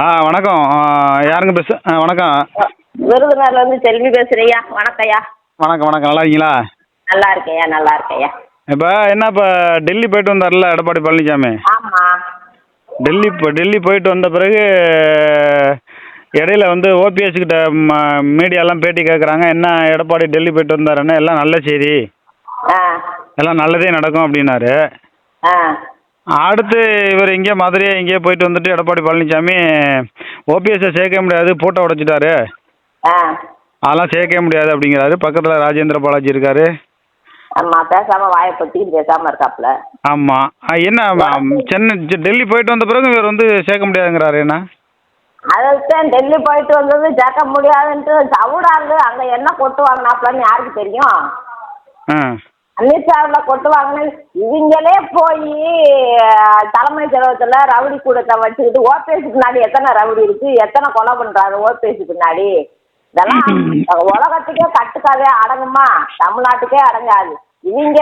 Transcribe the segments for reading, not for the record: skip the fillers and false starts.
வணக்கம். யாருங்க வணக்கம். விருதுநகர்ல இருந்து செல்வி பேசுறியா? வணக்கம்யா. வணக்கம் வணக்கம். நல்லா இருக்கீங்களா? நல்லா இருக்கேயா, நல்லா இருக்கேயா. இப்போ டெல்லி போயிட்டு வந்தார்ல எடப்பாடி பழனிசாமி. ஆமா. டெல்லி போயிட்டு வந்த பிறகு இடையில ஓபிஎஸ் கிட்ட மீடியாலாம் பேட்டி கேட்குறாங்க. என்ன எடப்பாடி டெல்லி போயிட்டு வந்தாருன்னா எல்லாம் நல்ல செய்தி, எல்லாம் நல்லதே நடக்கும் அப்படின்னாரு. அடுத்து இவர் இங்கே மதுரையே இங்கேயே போயிட்டு வந்துட்டு எடப்பாடி பழனிசாமி ஓபிஎஸ்ஸை சேர்க்க முடியாது, பூட்டை உடைச்சிட்டாரு, அதெல்லாம் சேர்க்க முடியாது அப்படிங்கிறாரு. பக்கத்தில் ராஜேந்திர பாலாஜி இருக்காரு. ஆமாம், பேசாமல் வாயை பற்றியும் பேசாமல் இருக்காப்புல. ஆமாம். என்ன டெல்லி போயிட்டு வந்த பிறகு இவர் சேர்க்க முடியாதுங்கிறாரு. என்ன அதான் டெல்லி போயிட்டு வந்தது சேர்க்க முடியாதுன்ட்டு சவுடாரு அங்கே என்ன கொட்டு வாங்கினாப்புலன்னு யாருக்கு தெரியும்? அமித்ஷாவில் கொட்டு வாங்கின இவங்களே போய் தலைமை செயலகத்தில் ரவுடி கூடத்தை வச்சுக்கிட்டு ஓபிஎஸ் பின்னாடி எத்தனை ரவுடி இருக்கு, எத்தனை கொலை பண்ணுறாரு ஓபிஎஸ் பின்னாடி, இதெல்லாம் உலகத்துக்கே கட்டுக்காதே அடங்குமா? தமிழ்நாட்டுக்கே அடங்காது. இவங்க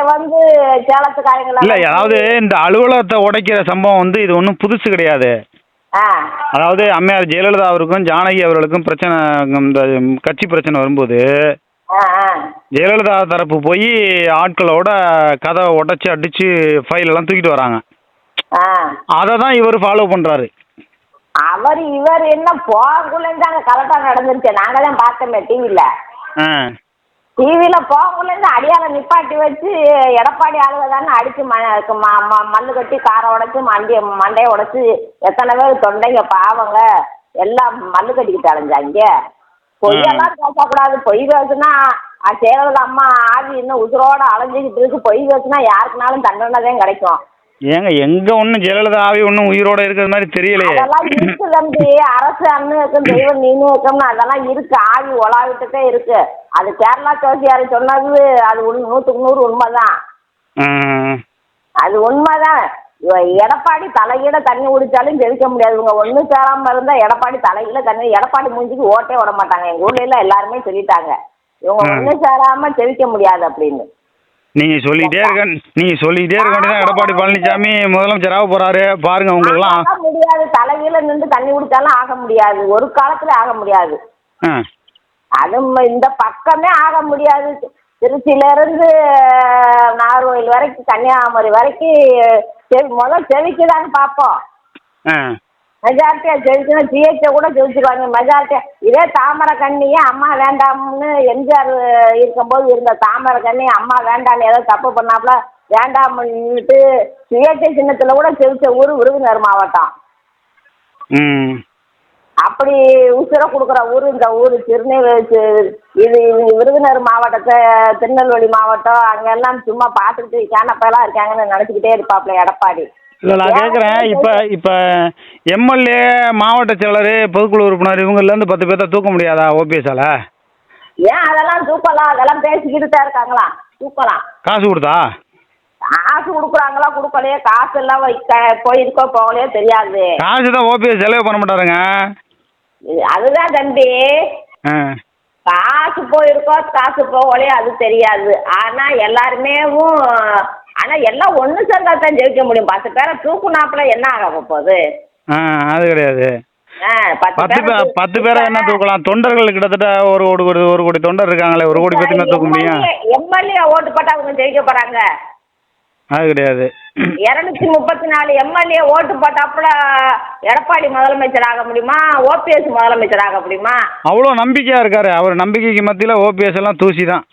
சேலத்துக்காரங்கள இல்லை, அதாவது இந்த அலுவலகத்தை உடைக்கிற சம்பவம் இது ஒன்றும் புதுசு கிடையாது. அதாவது அம்மையார் ஜெயலலிதா அவருக்கும் ஜானகி அவர்களுக்கும் பிரச்சனை, இந்த கட்சி பிரச்சனை வரும்போது ஜெயலலிதா தரப்பு போய் ஆட்களோட கதவை உடைச்சி அடிச்சு ஃபைலெல்லாம் தூக்கிட்டு வராங்க. அதை தான் இவர் ஃபாலோ பண்ணுறாரு. இவர் என்ன போகக்குள்ளேருந்து அங்கே கரெக்டாக நடந்துருச்சு. நாங்கள் தான் பார்த்தோமே டிவியில் போகக்குள்ளேருந்து அடியால நிப்பாட்டி வச்சு எடப்பாடி ஆளுக தானே அடித்து மல்லு கட்டி காரை உடைச்சி மண்டையை உடைச்சி எத்தனை பேர் தொண்டைங்க பாவங்க எல்லாம் மல்லு கட்டிக்கிட்டு அலைஞ்சாங்க. பொய்யெல்லாம் பேசக்கூடாது. பொய் பேசுனா ஜெயலலிதா அம்மா ஆவி இன்னும் உசுரோட அலைஞ்சிக்கிட்டு இருக்கு. பொய் பேசுனா யாருக்குனாலும் தண்டனை தான் கிடைக்கும். ஏங்க எங்க ஒன்றும் ஜெயலலிதா ஆவி ஒன்றும் உயிரோட இருக்கிற மாதிரி தெரியலையே. அதெல்லாம் இருக்கு தம்பி. அரசு அண்ணு இருக்கும், தெய்வம் நீனு இருக்கும்னு அதெல்லாம் இருக்கு. ஆவி உலாவிட்டுட்டே இருக்கு. அது கேரளா ஜோசியாரு சொன்னது அது 100க்கு 100 உண்மைதான். அது உண்மைதான். எடப்பாடி தலைகீழ தண்ணி குடிச்சாலும் ஜெயிக்க முடியாது. இவங்க ஒன்றும் சேராம இருந்தா எடப்பாடி தலைகீழ தண்ணி, எடப்பாடி மூஞ்சிக்கு ஓட்டே விட மாட்டாங்க. எங்க ஊர்ல எல்லாம் எல்லாருமே சொல்லிட்டாங்க இவங்க ஒன்றும் சேராம ஜெயிக்க முடியாது அப்படின்னு. நீங்க சொல்லிட்டே இருக்க எடப்பாடி பழனிசாமி முதலமைச்சராக போறாரு பாருங்க. உங்களுக்குலாம் முடியாது. தலைகீழ நின்று தண்ணி குடிச்சாலும் ஆக முடியாது. ஒரு காலத்துல ஆக முடியாது. அது இந்த பக்கமே ஆக முடியாது. திருச்சியில இருந்து நாகர்கோவில் வரைக்கும் கன்னியாகுமரி வரைக்கும் முதல் செவிக்குதான்னு பார்ப்போம். மெஜாரிட்டியா ஜெயிச்சுன்னா ஜிஹெச்ச கூட ஜெயிச்சுருவாங்க மெஜாரிட்டியா. இதே தாமரை கண்ணியே அம்மா வேண்டாம்னு எம்ஜிஆர் இருக்கும்போது இருந்த தாமரை கண்ணி அம்மா வேண்டான்னு ஏதோ தப்பு பண்ணாப்புல வேண்டாம்னுட்டு சுயேட்சை சின்னத்துல கூட ஜெயிச்ச ஊர் விருதுநகர் மாவட்டம். அப்படி உசுர கொடுக்குற ஊர் இந்த ஊர் திருநெல்வேலி. இது விருதுநகர் மாவட்டத்தை திருநெல்வேலி மாவட்டம் அங்கெல்லாம் சும்மா பார்த்துக்கிட்டு கேனப்பெல்லாம் இருக்காங்கன்னு நினச்சிக்கிட்டே இருப்பாப்புல எடப்பாடி. இல்லை, நான் கேட்குறேன். இப்போ எம்எல்ஏ, மாவட்ட செயலர், பொதுக்குழு உறுப்பினர் இவங்கலேருந்து 10 பேர்த்த தூக்க முடியாதா ஓபிஎஸ்ஸால்? ஏன் அதெல்லாம் தூக்கலாம். அதெல்லாம் பேசிக்கிட்டு தான் இருக்காங்களா? தூக்கலாம். காசு கொடுத்தா? காசு கொடுக்குறாங்களா கொடுக்கலையே? காசு எல்லாம் போயிருக்கோ போகலையோ தெரியாது. காசு தான் ஓபிஎஸ் செலவு பண்ண மாட்டாருங்க. அதுதான் தம்பி. காசு போயிருக்கோ காசு போகலையோ அது தெரியாது. ஆனால் எல்லாருமே ஆனால் எல்லாம் ஒன்று சேர்ந்தா தான் ஜெயிக்க முடியும். 10 பேரை தூக்குனாப்புல என்ன ஆக போகுது? அது கிடையாது. 10 பேரை என்ன தூக்கலாம்? தொண்டர்கள் கிட்டத்தட்ட ஒரு கோடி தொண்டர் இருக்காங்களே, 1 கோடி பேருக்கு என்ன தூக்க முடியும்? எம்எல்ஏ ஓட்டு போட்டா அவங்க ஜெயிக்க போறாங்க. அது கிடையாது. 234 எம்எல்ஏ ஓட்டு போட்டாப்புல எடப்பாடி முதலமைச்சர் ஆக முடியுமா? ஓபிஎஸ் முதலமைச்சர் ஆக முடியுமா? அவ்வளோ நம்பிக்கையா இருக்காரு. அவர் நம்பிக்கைக்கு மத்தியில் ஓபிஎஸ் எல்லாம் தூசி தான்.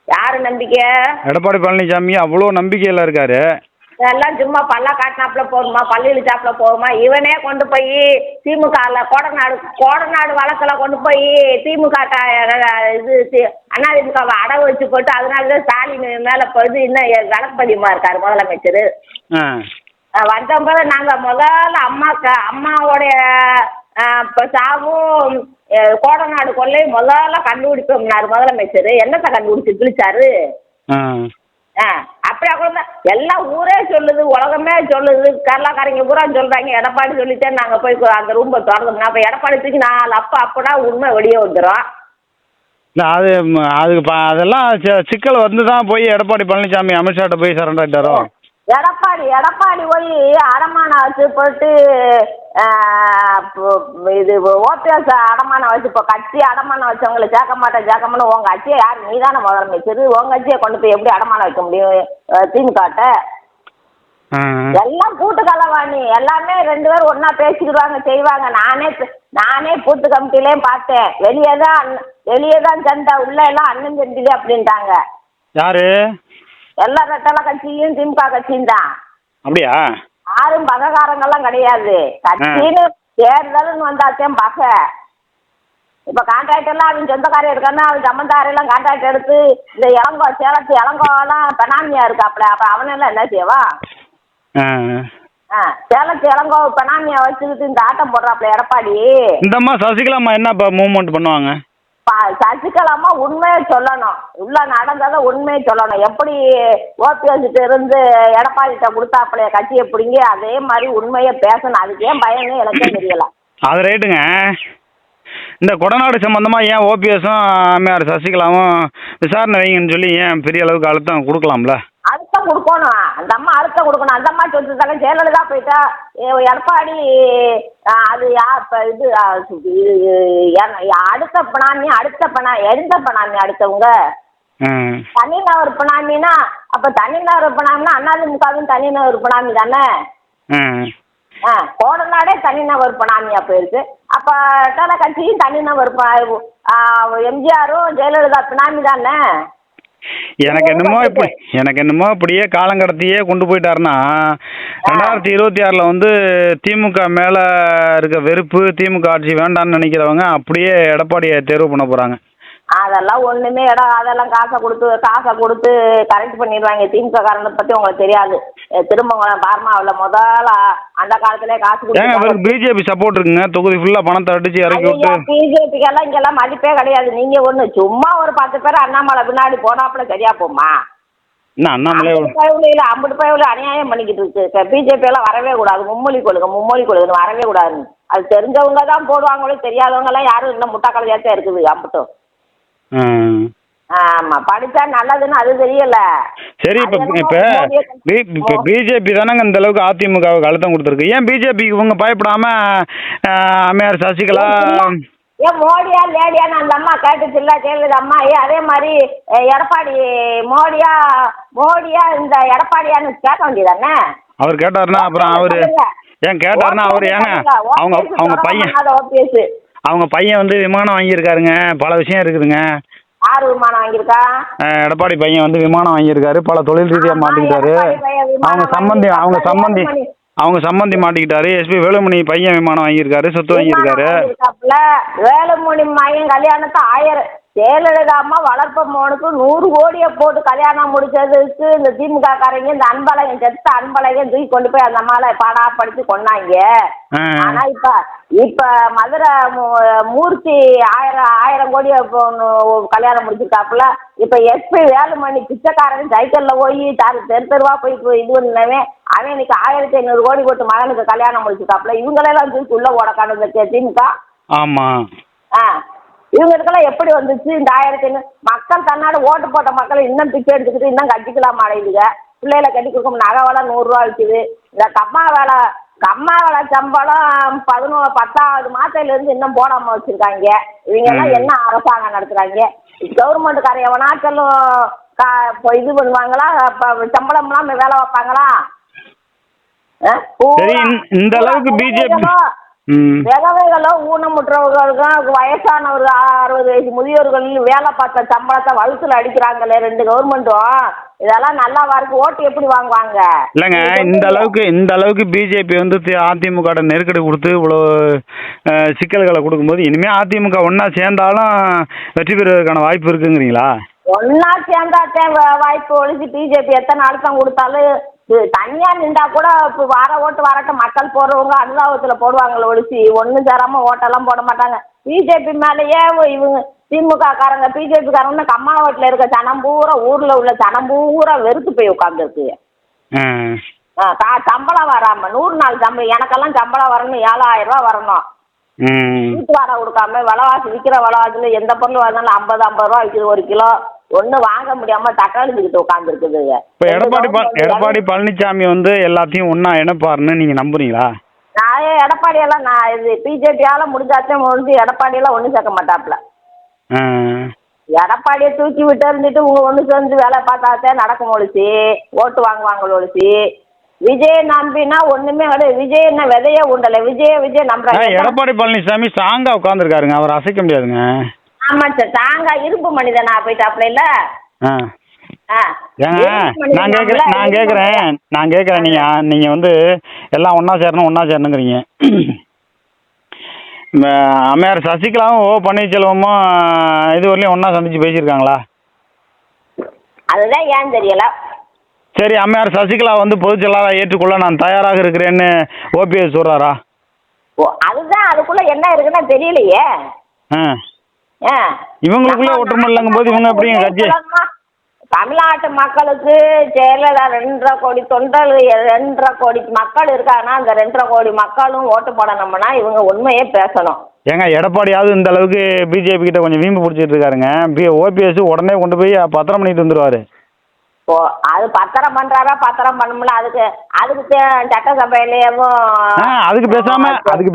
யாரு நம்பிக்கை? எடப்பாடி பழனிசாமி அவ்வளோ நம்பிக்கையில் இருக்காரு. எல்லாம் சும்மா பல்லா காட்டினாப்புல போகுமா, பள்ளி இழுச்சாப்புல போகுமா? இவனே கொண்டு போய் திமுக கோடநாடு வழக்கில் கொண்டு போய் திமுக அதிமுகவை அடகு வச்சு போட்டு அதனாலதான் ஸ்டாலின் மேலே போயிட்டு இன்னும் வழக்கப்பதிமா இருக்காரு முதலமைச்சர். வந்தபோது நாங்கள் முதல்ல அம்மாவோடைய சாவும் கோடநாடு கொள்ளை முதல்ல கண்டுபிடிப்போம்னாரு முதலமைச்சர். என்னத்தை கண்டுபிடிச்சு கிழிச்சாரு? அப்படியா கூட எல்லாம் ஊரே சொல்லுது, உலகமே சொல்லுது, கேரளாக்காரங்க பூரா சொல்றாங்க. எடப்பாடி சொல்லிட்டே நாங்கள் போய் அந்த ரூம்பை திறந்தோம்னா அப்போ எடப்பாடி தூக்கி 4 அப்படா உண்மை வெளியே வந்துடும். இல்லை, அதுக்கு அதெல்லாம் சிக்கல் வந்து தான் போய் எடப்பாடி பழனிசாமி அமித்ஷாட்ட போய் சரண்டாயிட்டாரோ. எடப்பாடி போய் அடமானம் வச்சு போட்டு இது ஓபிஎஸ் அடமானம் வச்சு இப்போ கட்சி அடமானம் வச்சவங்களை சேர்க்க மாட்டேன் உங்கள் கட்சியை யார் நீ தானே முதலமைச்சர் உங்கள் கட்சியை கொண்டு போய் எப்படி அடமானம் வைக்க முடியும் திமுகட்ட? எல்லாம் கூட்டு கலவாணி, எல்லாமே 2 பேரும் ஒன்னா பேசிக்கிடுவாங்க செய்வாங்க. நானே கூட்டு கமிட்டிலையும் பார்த்தேன். வெளியே தான் சண்டை, உள்ள எல்லாம் அண்ணன் தம்பிலே அப்படின்ட்டாங்க. யாரு? எல்லா ரெட்டல கட்சியும் திமுக கட்சியும் தான். அப்படியா? யாரும் பககாரங்கெல்லாம் கிடையாது. கட்சின்னு தேர்தல்னு வந்தாச்சேன் பகை. இப்போ கான்ட்ராக்ட் எல்லாம் அவன் சொந்தக்காரர் இருக்கான்னா அவன் சம்பந்தாரெல்லாம் கான்ட்ராக்ட் எடுத்து இந்த சேலத்து இளங்கோலாம் பெனாமியா இருக்காப்ல, அப்போ அவனெல்லாம் என்ன செய்வான்? சேலத்து இளங்கோ பெனாமியா வச்சுக்கிட்டு இந்த ஆட்டம் போடுறாப்ல எடப்பாடி. இந்தம்மா சசிகலாம்மா என்ன மூவ்மெண்ட் பண்ணுவாங்க? சசிகலாமா உண்மையை சொல்லணும், உள்ள நடந்ததை உண்மையை சொல்லணும். எப்படி ஓபிஎஸ்கிட்ட இருந்து எடப்பாடிகிட்ட கொடுத்தாப்புல கட்சியை பிடிங்கி அதே மாதிரி உண்மையை பேசணும். அதுக்கு ஏன் பயன்னு எனக்கே தெரியல. அது ரைட்டுங்க. இந்த கொடநாடு சம்பந்தமாக ஏன் ஓபிஎஸும் அம்மையார் சசிகலாவும் விசாரணை வைங்கன்னு சொல்லி ஏன் பெரிய அளவுக்கு அழுத்தம் கொடுக்கலாம்ல? அழுத்தம் கொடுக்கணும், அந்த அம்மா அழுத்தம் கொடுக்கணும். அந்த அம்மா சொல்லிட்டு ஜெயலலிதா போயிட்டா எடப்பாடி அது இப்போ இது அடுத்த பினாமி எந்த பினாமி அடுத்தவங்க தனிநபர் பினாமினா அப்போ தனிநபர் பினாமினா அதிமுகவும் தனிநபர் பினாமி தானே? கோடநாடே தனிநபர் பினாமியா போயிருக்கு. அப்போ கட்சியும் தனிநபர் எம்ஜிஆரும் ஜெயலலிதா பினாமி தானே? எனக்கு என்னமோ இப்படியே காலங்கடத்தியே கொண்டு போயிட்டாருன்னா 2026 வந்து திமுக மேலே இருக்க வெறுப்பு, திமுக ஆட்சி வேண்டான்னு நினைக்கிறவங்க அப்படியே எடப்பாடியை தேர்வு பண்ண போகிறாங்க. அதெல்லாம் ஒன்றுமே அதெல்லாம் காசை கொடுத்து கரெக்ட் பண்ணிடுவாங்க. திமுக காரனை பற்றி உங்களுக்கு தெரியாது. திருமங்கலம் பார்மாவில் முதல்ல அந்த காலத்திலே காசு கொடுத்து பிஜேபி சப்போர்ட் இருக்குங்க. தொகுதி ஃபுல்லாக பணத்தை அடிச்சு இறக்கி விட்டு பிஜேபிக்கெல்லாம் இங்கெல்லாம் மதிப்பே கிடையாது. நீங்கள் ஒன்று சும்மா ஒரு 10 பேர் அண்ணாமலை பின்னாடி போனாப்புல சரியா போமா? அண்ணாமலை 50 பயவுல அநியாயம் பண்ணிக்கிட்டு இருக்கு. பிஜேபி எல்லாம் வரவே கூடாது. மும்மொழி கொள்கைன்னு வரவே கூடாது. அது தெரிஞ்சவங்க தான் போடுவாங்களோ, தெரியாதவங்க எல்லாம் யாரும் இன்னும் முட்டாக்கலையாத்தான் இருக்குது. அம்பட்டும் ஆமா படிச்சா நல்லதுன்னு அது தெரியல. சரி, இப்ப பிஜேபி தானங்க இந்த அளவுக்கு அதிமுகவுக்கு அழுத்தம் கொடுத்துருக்கு. ஏன் பிஜேபி இவங்க பயப்படாம அம்மையார் சசிகலா ஏன் மோடியா லேடியான்னு அந்த அம்மா கேட்டுச்சுல்ல ஜெயலலிதா அம்மா? அதே மாதிரி எடப்பாடி மோடியா இந்த எடப்பாடியான்னு கேட்க வேண்டியதானே? அவர் கேட்டாருன்னா அப்புறம் அவரு ஏன் கேட்டாருன்னா அவரு ஏங்க அவங்க பையன் வந்து விமானம் வாங்கியிருக்காருங்க. பல விஷயம் இருக்குதுங்க. யாரு விமானம் வாங்கியிருக்கா? எடப்பாடி பையன் வந்து விமானம் வாங்கியிருக்காரு. பல தொழில் ரீதியாக மாட்டிக்கிட்டாரு. அவங்க சம்பந்தி மாட்டிக்கிட்டாரு. எஸ்பி வேலுமணி பையன் விமானம் வாங்கியிருக்காரு, சொத்து வாங்கியிருக்காரு. வேலுமணி மையம் கல்யாணத்தை ஜெயலலிதா அம்மா வளர்ப்பு மோனுக்கு 100 கோடியை போட்டு கல்யாணம் முடிச்சதுக்கு இந்த திமுக காரங்க இந்த அன்பழகன் செத்த அன்பழகன் தூக்கி கொண்டு போய் அந்த அம்மாவை பாடா படிச்சு கொண்டாங்க. ஆனா இப்ப மதுரை மூர்த்தி 1000 கோடியை கல்யாணம் முடிச்சிருக்காப்புல. இப்ப எஸ்பி வேலுமணி பிச்சைக்காரன் சைக்கிள்ல போய் தெருவா போய் இது பண்ணவன் அவன் இன்னைக்கு 1500 கோடி போட்டு மகனுக்கு கல்யாணம் முடிச்சிருக்காப்புல. இவங்களெல்லாம் தூக்கி உள்ள ஓடக்கான திமுக. ஆமா, இவங்களுக்கெல்லாம் எப்படி வந்துச்சு இந்த 1500? மக்கள் தன்னாடு ஓட்டு போட்ட மக்களை இன்னும் பிச்சை எடுத்துக்கிட்டு இன்னும் கட்டிக்கலாம் அடையுதுங்க. பிள்ளைகளை கட்டி கொடுக்கும் நகை வேலை 100 ரூபா விற்குது. இந்த கம்மா வேலை சம்பளம் 10வது மாசத்துலேருந்து இன்னும் போடாமல் வச்சுருக்காங்க. இவங்க எல்லாம் என்ன அரசாங்கம் நடத்துகிறாங்க? கவர்மெண்ட்டுக்கார எவனாக்களும் இது பண்ணுவாங்களா? சம்பளம்லாம் வேலை வைப்பாங்களா? இந்த அளவுக்கு பிஜேபி விதவைகளோ ஊனமுற்றவர்களுக்கும் வயசானவர்கள் 60 வயசு முதியோர்கள் வேலை பார்த்த சம்பளத்தை வகுத்துல அடிக்கிறாங்களே 2 கவர்மெண்ட்டும். இதெல்லாம் நல்லாவா இருக்கு? ஓட்டு எப்படி வாங்குவாங்க? இல்லைங்க, இந்த அளவுக்கு பிஜேபி வந்து அதிமுக நெருக்கடி கொடுத்து இவ்வளோ சிக்கல்களை கொடுக்கும்போது இனிமே அதிமுக ஒன்னா சேர்ந்தாலும் வெற்றி பெறுவதற்கான வாய்ப்பு இருக்குங்கிறீங்களா? ஒன்னா சேர்ந்தாத்தேன் வாய்ப்பு ஒழிச்சு பிஜேபி எத்தனை அழுத்தம் கொடுத்தாலும் தனியா நின்றா கூட இப்போ ஓட்டு வரட்டும் மக்கள் போடுறவங்க அனுதாபத்தில் போடுவாங்களே ஒழிச்சு ஒன்றும் சேராம ஓட்டெல்லாம் போட மாட்டாங்க. பிஜேபி மேலேயே இவங்க திமுக காரங்க பிஜேபி காரங்க கம்மாவட்டில் இருக்க சனம் பூரா ஊரில் உள்ள சனம் பூரா வெறுத்து போய் உட்காந்துருக்கு. சம்பளம் வராம 100 நாள் சம்பளம் எனக்கெல்லாம் சம்பளம் வரணும் 7000 ரூபா வரணும். வீட்டு வாடகை கொடுக்காம விலைவாசி விற்கிற விலைவாசியில் எந்த பொருள் வாங்கினாலும் 50 ரூபா விற்கிது 1 கிலோ. ஒன்றும் வாங்க முடியாமல் தக்காளிக்கிட்டு உட்காந்துருக்குதுங்க. இப்போ எடப்பாடி பழனிசாமி வந்து எல்லாத்தையும் ஒன்றா இணைப்பாருன்னு நீங்கள் நம்புறீங்களா? நான் எடப்பாடியெல்லாம் நான் இது பிஜேபியால் முடிஞ்சு எடப்பாடியெல்லாம் ஒன்றும் சேர்க்க மாட்டாப்புல. எடப்பாடியை தூக்கி விட்டு இருந்துட்டு ஒன்று சேர்ந்து வேலை பார்த்தாத்தான் நடக்கும் ஒழிச்சு ஓட்டு வாங்குவாங்க ஒழிச்சு. விஜய் நம்பினா ஒண்ணுமே கிடையாது. விஜய் என்ன விதையே உண்டல. விஜய் நம்புறாங்க. எடப்பாடி பழனிசாமி ஸ்ட்ராங்கா உட்காந்துருக்காருங்க, அவர் அசைக்க முடியாதுங்க. ஆமா சார், ஸ்ட்ராங்கா இரும்பு மனிதனா போயிட்டாப்ல இல்ல. நான் கேக்குறேன் நீங்க வந்து எல்லாம் ஒன்னா சேரணுங்கிறீங்க. அம்மையார் சசிகலாவும் பன்னீர்செல்வமும் இது வரலையும் ஒன்னா சந்திச்சு பேசியிருக்காங்களா? அதுதான் ஏன் தெரியல. சரி, அம்மையார் சசிகலா வந்து பொதுச் செயலாளராக ஏற்றுக்கொள்ள நான் தயாராக இருக்கிறேன்னு ஓபிஎஸ் சொல்றாரா? அதுதான் அதுக்குள்ள என்ன இருக்குன்னா தெரியலையே. இவங்களுக்குள்ள ஒற்றுமை இல்லங்கும் போது இவங்க எப்படிங்க கட்சி? தமிழ்நாட்டு மக்களுக்கு ஜெயலலிதா 2.5 கோடி தொண்டர்கள் 2.5 கோடி மக்கள் இருக்காங்கன்னா அந்த 2.5 கோடி மக்களும் ஓட்டு போடணும்னா இவங்க உண்மையே பேசணும். ஏங்க எடப்பாடியாவது இந்த அளவுக்கு பிஜேபி கிட்ட கொஞ்சம் வீம்பு பிடிச்சிட்டு இருக்காருங்க. ஓபிஎஸ் உடனே கொண்டு போய் பத்திரம் பண்ணிட்டு வந்துருவாரு. ஓ, அது பத்திரம் பண்றாரா? பத்திரம் பண்ணும்ல. அதுக்கு சட்டசபையிலேயும் அதுக்கு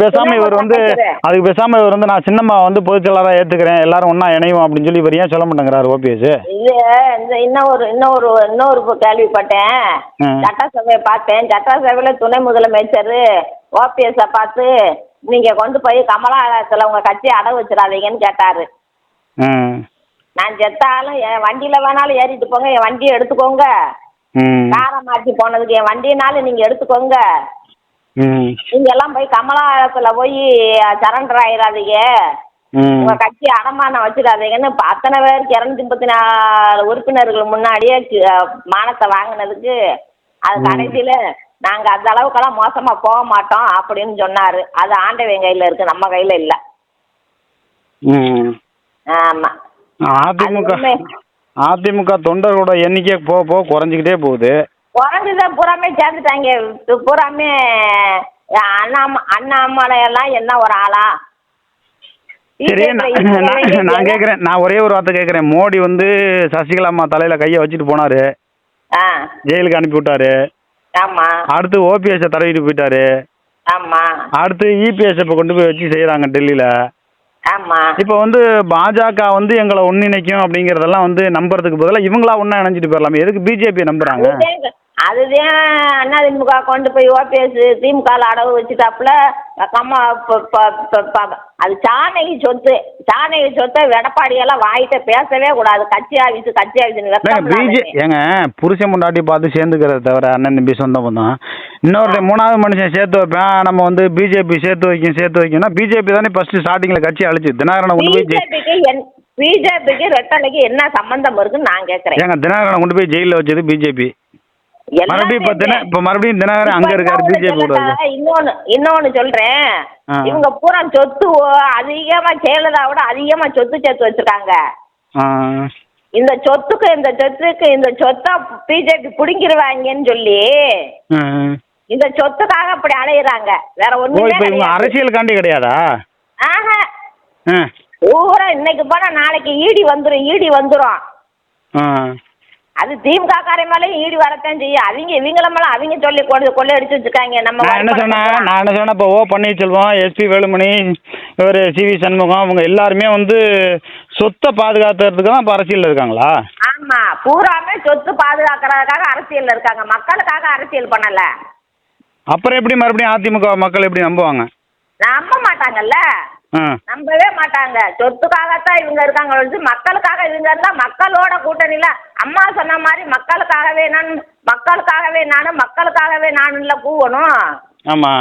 பேசாம இவர் வந்து நான் சின்னம்மா வந்து பொதுச் செயலாளராக ஏத்துக்கிறேன், எல்லாரும் ஒன்னா இணையும் அப்படின்னு சொல்லி இவர் ஏன் சொல்ல மாட்டேங்கிறாரு ஓபிஎஸ்? இது இன்னொரு கேள்விப்பட்டேன். சட்டசபையை பார்த்தேன். சட்டசபையில துணை முதலமைச்சர் ஓபிஎஸ் பார்த்து நீங்க கொண்டு போய் கமலாலயத்துல உங்க கட்சியை அடகு வச்சிடாதீங்கன்னு கேட்டாரு. நான் செத்தாலும் என் வண்டியில வேணாலும் ஏறிட்டு போங்க, என் வண்டியை எடுத்துக்கோங்க. காரம் மாற்றி போனதுக்கு என் வண்டியினாலும் நீங்க எடுத்துக்கோங்க. நீங்க எல்லாம் போய் கமலாலயத்துல போய் சரண்டர் ஆயிடாதீங்க, உங்க கட்சி அடமானம் வச்சிடாதீங்கன்னு அத்தனை பேருக்கு 234 உறுப்பினர்கள் முன்னாடியே மானத்தை வாங்கினதுக்கு அது கடைசியில நாங்க அந்த அளவுக்கெல்லாம் மோசமா போக மாட்டோம் அப்படின்னு சொன்னாரு. அது ஆண்டவன் கையில இருக்கு, நம்ம கையில இல்ல. ஆமா. அதிமுக தொண்டர்களோட எண்ணிக்கை போக குறைஞ்சிக்கிட்டே போகுது. குறைஞ்சுதான் பூராமே சேர்ந்துட்டாங்க. பூராமே அண்ணாமலையெல்லாம் என்ன ஒரு ஆளா? சரி, நான் கேட்குறேன், நான் ஒரே ஒரு வார்த்தை கேட்குறேன். மோடி வந்து சசிகலா அம்மா தலையில கையை வச்சுட்டு போனாரு, ஜெயிலுக்கு அனுப்பி விட்டாரு. ஆமா. அடுத்து ஓபிஎஸ் தடவிட்டு போயிட்டாரு. ஆமா. அடுத்து இபிஎஸ் இப்ப கொண்டு போய் வச்சு செய்யறாங்க டெல்லியில. ஆமா. இப்ப வந்து பாஜக வந்து எங்களை ஒன்றிணைக்கும் அப்படிங்கறதெல்லாம் வந்து நம்புறதுக்கு பதிலா இவங்களா ஒன்னா இணைஞ்சிட்டு போயிடலாமே. எதுக்கு பிஜேபி நம்புறாங்க? அதுதான் அதிமுக கொண்டு போய் ஓபிஎஸ் திமுக அடவு வச்சுட்டாப்புல. அது சாணகி சொத்தை எடப்பாடியெல்லாம் வாயிட்ட பேசவே கூடாது. கட்சி ஆஃபீஸ் ஏங்க புருஷன் முன்னாடி பார்த்து சேர்ந்துக்கிறத தவிர அண்ணன் தம்பி சொந்த பந்தம் இன்னொரு 3வது மனுஷன் சேர்த்து வைப்பேன். நம்ம வந்து பிஜேபி சேர்த்து வைக்கணும்னா பிஜேபி தானே ஃபர்ஸ்ட் ஸ்டார்டிங்ல கட்சி அழிச்சு தினகரனை கொண்டு போய் பிஜேபிக்கு ரெட்டலைக்கு என்ன சம்பந்தம் இருக்குன்னு நான் கேட்கறேன். ஏங்க தினகரனை கொண்டு போய் ஜெயில வச்சது பிஜேபி. மறுபடியும் தினகரன் அங்க இருக்காரு பிஜேபி. இன்னொன்னு சொல்றேன், இவங்க பூரா சொத்து அதிகமா ஜெயலலிதாவோட அதிகமா சொத்து சேர்த்து வச்சிருக்காங்க. இந்த சொத்தை பிஜேபி புடிங்கிருவாங்கன்னு சொல்லி இந்த சொத்துக்காக அப்படி அலையிறாங்க. வேற ஒண்ணு அரசியலுக்காண்டி கிடையாதா? பூரா இன்னைக்கு போனா நாளைக்கு ஈடி வந்துரும். அது திமுக காரன் மேலே ஈடு வரத்தான் செய்யும். இவங்கள மேல அவங்க சொல்லி கொள்ளை அடிச்சு வச்சிருக்காங்க. நான் என்ன சொன்னேன் இப்போ பன்னீர்செல்வம், எஸ்பி வேலுமணி, இவர் சிவி சண்முகம் அவங்க எல்லாருமே வந்து சொத்தை பாதுகாத்துறதுக்கு தான் இப்போ அரசியல் இருக்காங்களா? ஆமா, பூராமே சொத்து பாதுகாக்கிறதுக்காக அரசியல் இருக்காங்க, மக்களுக்காக அரசியல் பண்ணல. அப்புறம் எப்படி மறுபடியும் அதிமுக மக்கள் எப்படி நம்புவாங்க? நம்ப மாட்டாங்கல்ல, நம்பவே மாட்டாங்க. சொத்துக்காகத்தான் இவங்க இருக்காங்க. மக்களுக்காக இவங்க இருந்தா மக்களோட கூட்டணியில அம்மா சொன்ன மாதிரி மக்களுக்காகவே நானும் கூவணும். ஆமா,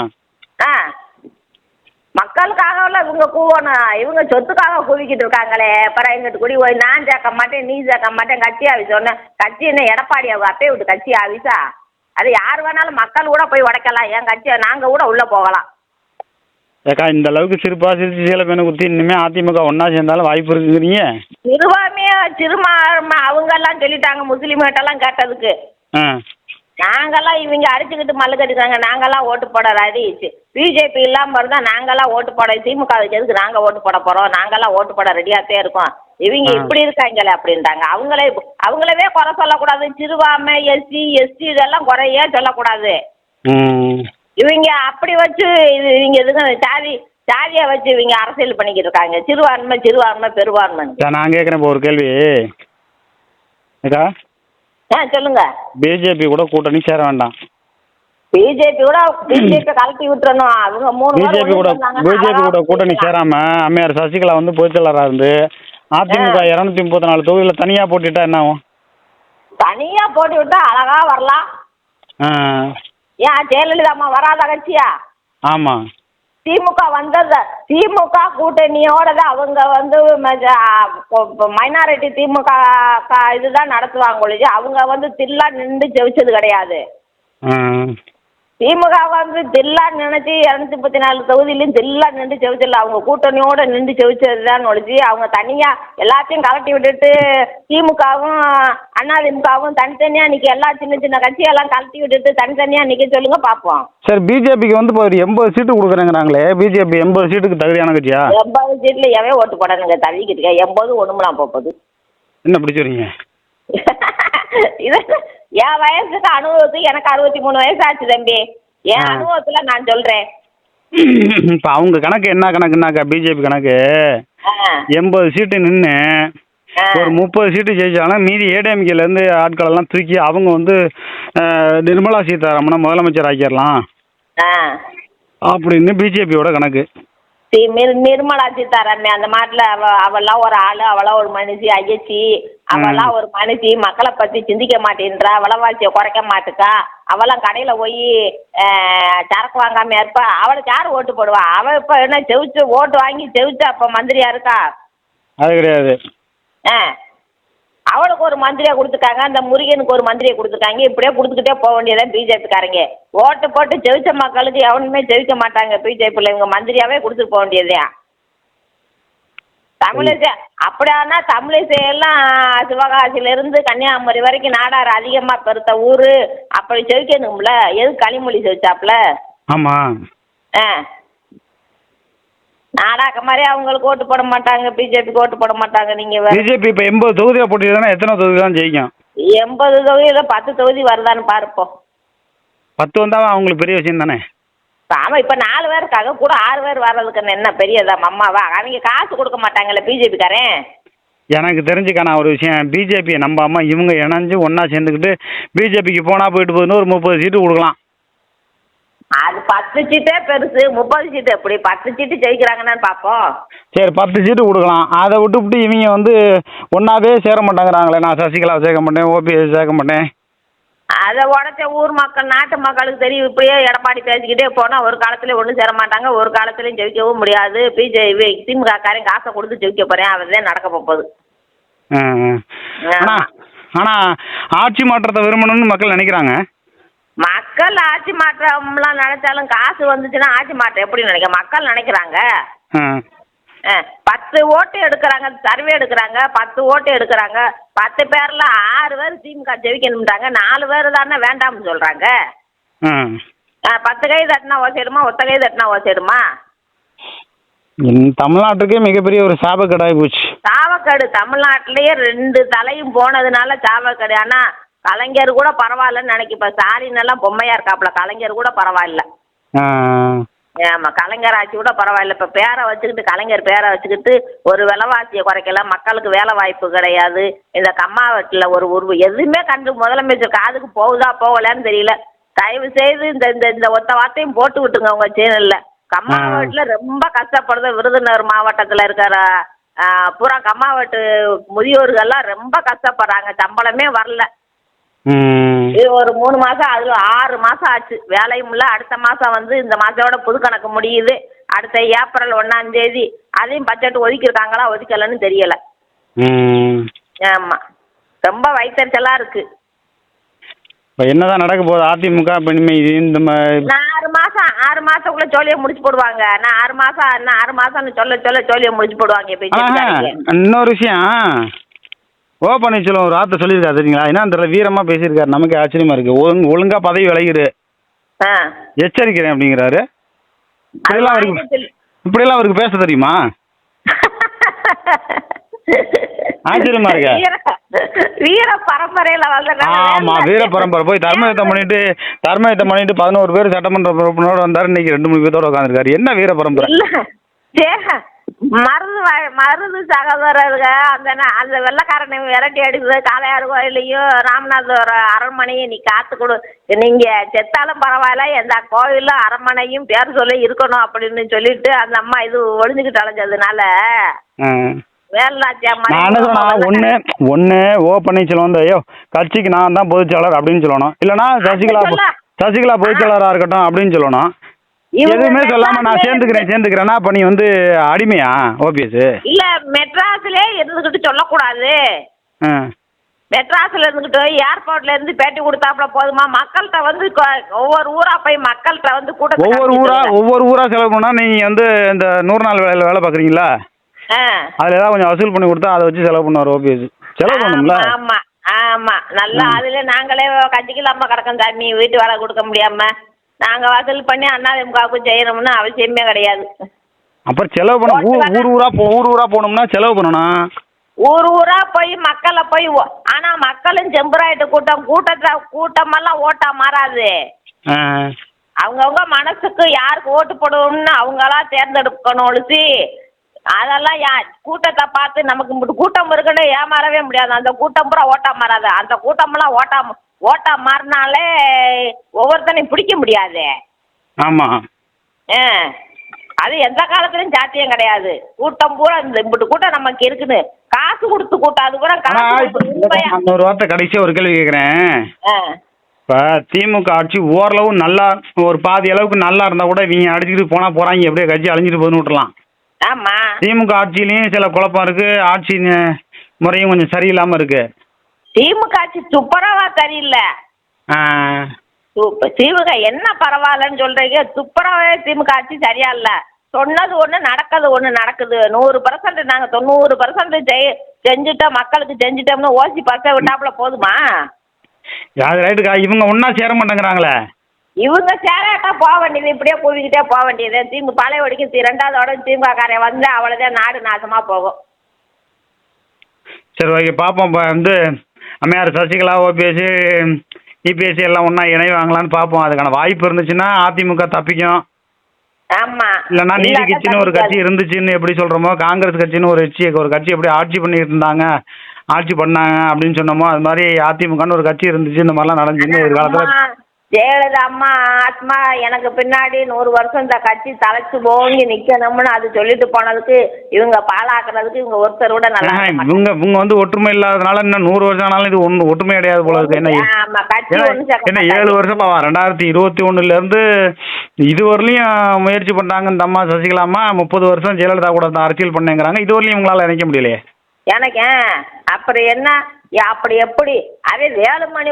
மக்களுக்காக இவங்க கூவணும். இவங்க சொத்துக்காக கூவிக்கிட்டு இருக்காங்களே. அப்புறம் எங்கிட்ட கூடி போய் நான் சேர்க்க மாட்டேன், நீ சேர்க்க மாட்டேன், கட்சி ஆஃபீஸ் சொன்னேன். கட்சி என்ன எடப்பாடி அப்பே விட்டு கட்சி ஆஃபீஸா? அது யார் வேணாலும் மக்கள் கூட போய் உடைக்கலாம். என் கட்சியை நாங்க கூட உள்ள போகலாம். ஏக்கா இந்த அளவுக்கு சிறுபா சிரிச்சு சேலை பேனை குத்தி இனிமே அதிமுக ஒன்னா சேர்ந்தாலும் வாய்ப்பு இருக்குங்கிறீங்க? சிறுமா அவங்க எல்லாம் சொல்லிட்டாங்க முஸ்லீம்கிட்டலாம் கேட்டதுக்கு. நாங்கெல்லாம் இவங்க அடிச்சுக்கிட்டு மல்லு கட்டிக்கிறாங்க, நாங்கெல்லாம் ஓட்டு போட ரெடி. பிஜேபி இல்லாமல் இருந்தால் நாங்கெல்லாம் ஓட்டு போட, திமுக எதுக்கு நாங்கள் ஓட்டு போட போகிறோம்? நாங்கெல்லாம் ஓட்டு போட ரெடியாகத்தே இருக்கோம். இவங்க இப்படி இருக்காங்களே அப்படின்ட்டாங்க. அவங்களவே குறை சொல்லக்கூடாது. சிறுபான்மை, எஸ்சி, எஸ்டி இதெல்லாம் குறையே சொல்லக்கூடாது. இவங்க அப்படி வச்சு இவங்க இதுக்கு சாதியை வச்சு இவங்க அரசியல் பண்ணிக்கிட்டு இருக்காங்க. சிறுபான்மை பெரும்பான்மை. நான் கேட்குறேன் இப்போ ஒரு கேள்வி. சொல்லுங்க. பிஜேபி கூட கூட்டணி சேர வேண்டாம். பிஜேபி கலட்டி விட்டுறணும். அவங்க 3 பிஜேபி கூட கூட்டணி சேராம அம்மையார் சசிகலா வந்து பொதுச்செயலராக இருந்து அதிமுக 234 தொகுதியில தனியா போட்டுட்டா என்ன ஆகும்? தனியா போட்டு விட்டா அழகா வரலாம். ஏன் ஜெயலலிதா அம்மா வராத கட்சியா? ஆமா. திமுக வந்தது. திமுக கூட்டணியோட தான் அவங்க வந்து மைனாரிட்டி திமுக இதுதான் நடத்துவாங்க ஒழிஞ்சு அவங்க வந்து தில்லா நின்று ஜெயிச்சது கிடையாது. திமுக வந்து தில்லா நினைச்சு 234 தொகுதியிலையும் தில்லா நின்று ஜெயிச்சல. அவங்க கூட்டணியோட நின்று ஜெயிச்சதுதான் ஒழிச்சு அவங்க தனியா எல்லாத்தையும் கலட்டி விட்டுட்டு திமுகவும் அதிமுகவும் தனித்தனியா நிக்க எல்லா சின்ன சின்ன கட்சியெல்லாம் கலட்டி விட்டுட்டு தனித்தனியா நிக்க சொல்லுங்க பாப்போம். சரி, பிஜேபிக்கு வந்து இப்போ 80 சீட்டு கொடுக்குறேங்கிறாங்களே, பிஜேபி 80 சீட்டுக்கு தகுதியான கட்சியா? 80 சீட்ல எவே ஓட்டு போடணுங்க தள்ளிக்கிட்டு 80 ஒண்ணுமெல்லாம் போகுது. என்ன பிடிச்சிருங்க? என் வயசுக்கு அனுபவத்துக்கு எனக்கு 63 வயசு ஆச்சு தம்பி. என் அனுபவத்துல நான் சொல்றேன். இப்ப அவங்க கணக்கு என்ன கணக்குனாக்கா, பிஜேபி கணக்கு 80 சீட்டு நின்று ஒரு 30 சீட்டு ஜெயிச்சாலும் மீதி ஏடிஎம்கேல இருந்து ஆட்கள் எல்லாம் தூக்கி அவங்க வந்து நிர்மலா சீதாராமனை முதலமைச்சர் ஆக்கிடலாம் அப்படின்னு பிஜேபியோட கணக்கு. நிர்மலா சீதாராமன் அந்த மாட்டில் அவெல்லாம் ஒரு ஆளு, அவளாம் ஒரு மனுஷி, ஐயச்சி அவெல்லாம் ஒரு மனுஷி, மக்களை பத்தி சிந்திக்க மாட்டேன்றா, விலைவாசியை குறைக்க மாட்டுக்கா, அவெல்லாம் கடையில போய் சரக்கு வாங்காம இருப்பா. அவளுக்கு யார் ஓட்டு போடுவா? அவ இப்ப என்ன ஜெயிச்சு ஓட்டு வாங்கி ஜெயிச்சு அப்ப மந்திரியா இருக்கா? அது கிடையாது. அவளுக்கு ஒரு மந்திரியை கொடுத்துருக்காங்க, அந்த முருகனுக்கு ஒரு மந்திரியை கொடுத்துருக்காங்க. இப்படியே கொடுத்துக்கிட்டே போக வேண்டியதான் பிஜேபிக்காரங்க. ஓட்டு போட்டு ஜெயிச்ச மக்களுக்கு எவனுமே ஜெயிக்க மாட்டாங்க பிஜேபியில். இவங்க மந்திரியாவே கொடுத்துட்டு போக வேண்டியதே. தமிழிசை அப்படியானா தமிழிசை எல்லாம் சிவகாசியிலிருந்து கன்னியாகுமரி வரைக்கும் நாடார் அதிகமாக பெருத்த ஊர். அப்படி ஜெயிக்கணும்ல. எது களிமொழி ஜெயிச்சாப்புல? ஆமா. நாடாக்க மாதிரி அவங்களுக்கு ஓட்டு போட மாட்டாங்க, பிஜேபிக்கு ஓட்டு போட மாட்டாங்க. நீங்க பிஜேபி இப்ப 80 தொகுதியா போட்டிருந்தா எத்தனை தொகுதி தான் ஜெயிக்கும்? 80 தொகுதியில 10 தொகுதி வருதான்னு பார்ப்போம். 10 வந்தா அவங்களுக்கு பெரிய விஷயம் தானே. ஆமா, இப்ப 4 பேர் இருக்காங்க, கூட 6 பேர் வர்றதுக்கு என்ன பெரியதா அம்மாவா? அவங்க காசு கொடுக்க மாட்டாங்கல்ல பிஜேபிக்காரன். எனக்கு தெரிஞ்சுக்கான ஒரு விஷயம், பிஜேபியை நம்பாம இவங்க இணைஞ்சு ஒன்னா சேர்ந்துக்கிட்டு பிஜேபிக்கு போனா போயிட்டு போகுதுன்னு ஒரு 30 சீட்டு கொடுக்கலாம். அது 10 சீட்டே பெருசு, 30 சீட்டு எப்படி? 10 சீட்டு ஜெயிக்கிறாங்கன்னு பார்ப்போம். சரி, 10 சீட்டு கொடுக்கலாம். அதை விட்டுவிட்டு இவங்க வந்து ஒன்னாவே சேர மாட்டேங்கிறாங்களே. நான் சசிகலாவை சேர்க்க மாட்டேன், ஓபிஎஸ் சேர்க்க மாட்டேன். அதை உடச்ச ஊர் மக்கள் நாட்டு மக்களுக்கு தெரியும். இப்படியே எடப்பாடி பேசிக்கிட்டே போனால் ஒரு காலத்துல ஒன்றும் சேர மாட்டாங்க, ஒரு காலத்துலையும் ஜெயிக்கவும் முடியாது. பிஜேபி திமுக காரன் காசை கொடுத்து ஜெயிக்க போறேன், அவர்தான் நடக்க போகுது. ஆனால் ஆட்சி மாற்றத்தை விரும்பணும்னு மக்கள் நினைக்கிறாங்க. மக்கள் ஆட்சி மாற்றம்லாம் நினைச்சாலும் காசு வந்துச்சுன்னா ஆட்சி மாற்றம் எப்படி நினைக்க மக்கள் நினைக்கிறாங்க. 10 ஓட்டு எடுக்கிறாங்க, சர்வே எடுக்கிறாங்க, 10 ஓட்டு எடுக்கிறாங்க. 10 பேர்ல 6 பேர் திமுக ஜெயிக்கணும்ன்றாங்க, 4 பேர் தானே வேண்டாம்னு சொல்றாங்க. 10 கை தட்டினா ஓசைடுமா, ஒத்த கை தட்டினா ஓசைடுமா? தமிழ்நாட்டுக்கே மிகப்பெரிய ஒரு சாபக்கேடாகி போச்சு. சாவக்கேடு தமிழ்நாட்டிலேயே 2 தலையும் போனதுனால சாவக்கேடு. ஆனா கலைஞர் கூட பரவாயில்லன்னு நினைக்க. இப்ப ஸ்டாலின் எல்லாம் பொம்மையா இருக்காப்புல, கலைஞர் கூட பரவாயில்ல. ஆமா, கலைஞர் ஆட்சி கூட பரவாயில்ல. இப்ப பேரை வச்சுக்கிட்டு கலைஞர் பேரை வச்சுக்கிட்டு ஒரு விலைவாசியை குறைக்கல, மக்களுக்கு வேலை வாய்ப்பு கிடையாது. இந்த கம்மாவட்டில் ஒரு எதுவுமே கண்டு முதலமைச்சர் காதுக்கு போகுதா போகலன்னு தெரியல. தயவு செய்து இந்த ஒத்த வார்த்தையும் போட்டு விட்டுங்க உங்க சேனல்ல. கம்மாவட்டில ரொம்ப கஷ்டப்படுது. விருதுநகர் மாவட்டத்தில் இருக்கிற பூரா கம்மாவட்டு முதியோர்கள்லாம் ரொம்ப கஷ்டப்படுறாங்க, சம்பளமே வரல. இது ஒரு 3 மாசம், அதுல 6 மாசம் ஆச்சு, வேலையும் இல்லை. அடுத்த மாசம் வந்து இந்த மாசத்தோட புது கணக்கு முடியுது. அடுத்த ஏப்ரல் 1ஆம் தேதி அதையும் பட்ஜெட் ஒதுக்கிருக்காங்களா ஒதுக்கலன்னு தெரியல. ஆமா, ரொம்ப வயிற்றுச்சலா இருக்கு. என்னதான் நடக்க போகுது அதிமுக? இந்த 6 மாசத்துக்குள்ள ஜோலியை முடிச்சு போடுவாங்க. நான் 6 மாசம் சொல்ல ஜோலியை முடிச்சு போடுவாங்க. இன்னொரு விஷயம், ஓ பன்னீர்செல்வம் ஒரு வார்த்தை சொல்லியிருக்காரு தெரியுங்களா? என்ன தெரியல, வீரமா பேசியிருக்காரு. நமக்கு ஆச்சரியமா இருக்கு. ஒழுங்கா பதவி விளையுது, எச்சரிக்கிறேன் அப்படிங்கிறாரு. இப்படியெல்லாம் அவருக்கு பேச தெரியுமா? ஆச்சரியமா இருக்கா? வீர பரம்பரையில வந்த. ஆமா, வீர பரம்பரை. போய் தர்மயுத்தம் பண்ணிட்டு 11 பேர் சட்டமன்ற உறுப்பினரோட வந்தாரு. இன்னைக்கு 2-3 பேரோட உட்காந்துருக்காரு. என்ன வீர பரம்பரை? மருது சகோதரருங்க அந்த வெள்ளக்காரனை விரட்டி அடிக்குது. காளையார் கோயிலையும் ராமநாதபுரம் அரண்மனையும் நீ காத்து கொடு, நீங்க செத்தாலும் பரவாயில்ல, எந்த கோயிலும் அரண்மனையும் பேர் சொல்லி இருக்கணும் அப்படின்னு சொல்லிட்டு அந்த அம்மா இது ஒளிஞ்சுக்கிட்டு அலைஞ்சதுனால ஒண்ணு ஓ பன்னீர்செல்வம் வந்து ஐயோ கட்சிக்கு நான் தான் பொதுச்செயலாளர் அப்படின்னு சொல்லணும். இல்லைன்னா சசிகலா பொதுச்செயலாளரா இருக்கட்டும் அப்படின்னு சொல்லணும். எதுவுமே சொல்லாம நான் சேர்ந்துக்கிறேன்னா அப்ப நீ வந்து அடிமையா ஓபிஎஸ்? இல்ல மெட்ராஸ்லயே இருந்துகிட்டு சொல்லக்கூடாது. மெட்ராஸ்ல இருந்துகிட்டு ஏர்போர்ட்ல இருந்து பேட்டி கொடுத்தாப்புல போதுமா? மக்கள்கிட்ட வந்து ஒவ்வொரு ஊரா போய் மக்கள்கிட்ட வந்து ஒவ்வொரு ஊரா செலவு பண்ணா நீங்க வந்து இந்த 100 நாள் வேலை பாக்குறீங்களா? அதுல ஏதாவது கொஞ்சம் வசூல் பண்ணி கொடுத்தா அதை வச்சு செலவு பண்ணுவார் ஓபிஎஸ். செலவு பண்ணும்ல. ஆமா ஆமா, நல்லா அதுல நாங்களே கட்சிக்கலாமா கிடக்கோம் சாமி, வீட்டு வேலை கொடுக்க முடியாம நாங்க வசூல் பண்ணி அதிமுகவுக்கு செய்யணும்னு அவசியமே கிடையாது. அப்புறம் செலவு பண்ண ஊர் ஊரா போகணும்னா செலவு பண்ணணும். ஊரா போய் மக்களை போய், ஆனா மக்களும் செம்பராயிட்டு கூட்டமெல்லாம் ஓட்டா மாறாது. அவங்கவுங்க மனசுக்கு யாருக்கு ஓட்டு போடுவோம்னு அவங்களா தேர்ந்தெடுக்கணும் ஒழிச்சு அதெல்லாம் கூட்டத்தை பார்த்து நமக்கு கூட்டம் இருக்குன்னு ஏமாறவே முடியாது. அந்த கூட்டம் பூரா ஓட்டா மாறாது. அந்த கூட்டமெல்லாம் ஓட்டா மாறினாலே ஒவ்வொருத்தனையும் பிடிக்க முடியாது. ஆமா, அது எந்த காலத்துலயும் சாத்தியம் கிடையாது. கூட்டம் பூரா இந்த கூட்டம் நமக்கு இருக்குன்னு காசு கொடுத்து கூட்டம், அது கூட ஒரு வார்த்தை கடைசியா ஒரு கேள்வி கேட்கிறேன். இப்ப திமுக ஆட்சி ஓரளவு நல்லா ஒரு பாதி அளவுக்கு நல்லா இருந்தா கூட இவங்க அடிச்சுட்டு போறாங்க, எப்படியே கட்சி அழிஞ்சிட்டு போதுன்னு விட்டுலாம். ஆமா, திமுக ஆட்சியிலயும் சில குழப்பம் இருக்கு, ஆட்சி முறையும் கொஞ்சம் சரியில்லாம இருக்கு. திமுக ஆட்சி துப்புரவா சரியில்லை. திமுக என்ன பரவாயில்லன்னு சொல்றீங்க? துப்புரவே திமுக ஆட்சி சரியா இல்ல. சொன்னது ஒண்ணு நடக்குது. 100% நாங்க 90% செஞ்சுட்டோம், மக்களுக்கு செஞ்சுட்டோம்னு ஓசி பச விட்டாப்புல போதுமா? யாரு ரைட்டுக்கா? இவங்க ஒன்னா சேர மாட்டேங்கிறாங்களே. இவங்க சேராட்டா போக வேண்டியது, இப்படியே கூவிக்கிட்டே போக வேண்டியது. திமுக பழைய வடிக்கும் 2வது திமுக காரைய வந்து அவ்வளவுதான் நாடு நாசமா போகும். சரி, ஓகே, பாப்போம். வந்து அம்மையார் சசிகலா ஓபிஎஸ் இபிஎஸ் எல்லாம் ஒன்னா இணைவாங்களான்னு பார்ப்போம். அதுக்கான வாய்ப்பு இருந்துச்சுன்னா அதிமுக தப்பிக்கும். ஆமா, இல்லைன்னா நீதி கட்சின்னு ஒரு கட்சி இருந்துச்சுன்னு எப்படி சொல்றோமோ, காங்கிரஸ் கட்சின்னு ஒரு கட்சி எப்படி ஆட்சி பண்ணிட்டு இருந்தாங்க, ஆட்சி பண்ணாங்க அப்படின்னு சொன்னோமோ, அது மாதிரி அதிமுகன்னு ஒரு கட்சி இருந்துச்சு. இந்த மாதிரிலாம் நடந்துச்சுன்னு ஒரு காலத்துல ஜெயலலிதா அம்மா ஆத்மா எனக்கு பின்னாடி 100 வருஷம் இந்த கட்சி தலைச்சு போங்கி நிக்கணும்னு அது சொல்லிட்டு போனதுக்கு இவங்க பாலாக்குறதுக்கு இவங்க ஒருத்தர் கூட நல்லா இவங்க வந்து ஒற்றுமை இல்லாதனால இன்னும் 100 வருஷம் ஆனாலும் இது ஒற்றுமை கிடையாது போல இருக்கு. என்ன 7 வருஷம் 2021 இருந்து இதுவரையிலையும் முயற்சி பண்றாங்க இந்த அம்மா சசிகலா அம்மா. 30 வருஷம் ஜெயலலிதா கூட அரசியல் பண்ணேங்கிறாங்க. இதுவரையிலும் இவங்களால நினைக்க முடியலையே. எனக்கு அப்படி என்ன அப்படி எப்படி? அதே வேலுமணி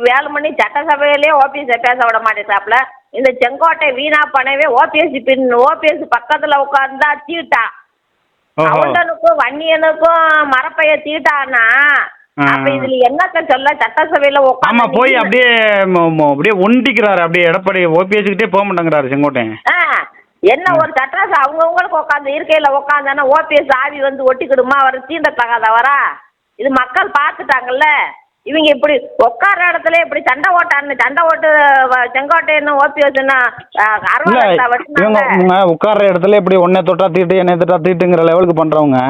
வேலுமணி சட்டசபையிலேயே ஓபிஎஸ் பேச விட மாட்டேங்கிறாப்புல. இந்த செங்கோட்டை வீணா பண்ணவே ஓபிஎஸ் பக்கத்துல உட்கார்ந்தா தீட்டா, அவனுக்கும் வன்னியனுக்கும் மரப்பைய தீட்டானா அப்ப இதுல என்னத்த சொல்ல? சட்டசபையில உட்காந்து போய் அப்படியே ஒண்டிக்கிறாரு. அப்படியே எடப்பாடி ஓபிஎஸ் கிட்டே போக மாட்டேங்கிறாரு செங்கோட்டை. என்ன ஒரு சட்டசபை அவங்கவுங்களுக்கு உட்காந்து இருக்கையில உட்காந்தானா ஓபிஎஸ் ஆவி வந்து ஒட்டிக்கிடுமா? அவர் தீண்டத்தகாதவரா? இது மக்கள் பார்த்துட்டாங்கல்ல. இவங்க இப்படி உட்கார இடத்துல இப்படி சண்டை ஓட்டு செங்கோட்டைன்னு ஓபிஎஸ்ன்னா உட்கார்ற இடத்துல இப்படி ஒன்னே தொட்டா தீட்டு என்ன தொட்டா தீட்டுங்கிற லெவலுக்கு பண்றவங்க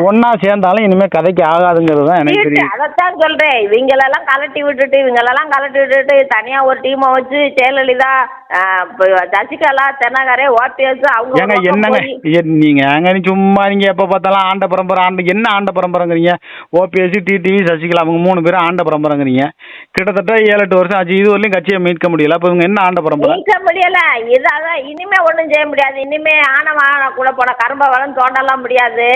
ஒன்னா சேர்ந்தாலும் இனிமே கதைக்கு ஆகாதுங்கிறது தான் எனக்கு தெரியும். அதைத்தான் சொல்றேன். இவங்களெல்லாம் கலட்டி விட்டுட்டு தனியா ஒரு டீமை வச்சு ஜெயலலிதா, சசிகலா, தென்னகரே, ஓபிஎஸ் அவங்க என்னங்க நீங்க சும்மா நீங்க எப்ப பார்த்தாலும் ஆண்ட பரம்பரை என்ன ஆண்ட பரம்பரைங்கிறீங்க? ஓபிஎஸ், டிடிவி, சசிகலா அவங்க 3 பேரும் ஆண்ட பரம்பரைங்கிறீங்க. கிட்டத்தட்ட 7-8 வருஷம் ஆச்சு. இது வரலையும் கட்சியை மீட்க முடியல. அப்ப இவங்க என்ன ஆண்ட பரம்பரை? மீட்க முடியல. இதான் இனிமே ஒண்ணும் செய்ய முடியாது. இனிமே ஆன கூட போன கரும்ப வளம் தோண்டலாம் முடியாது.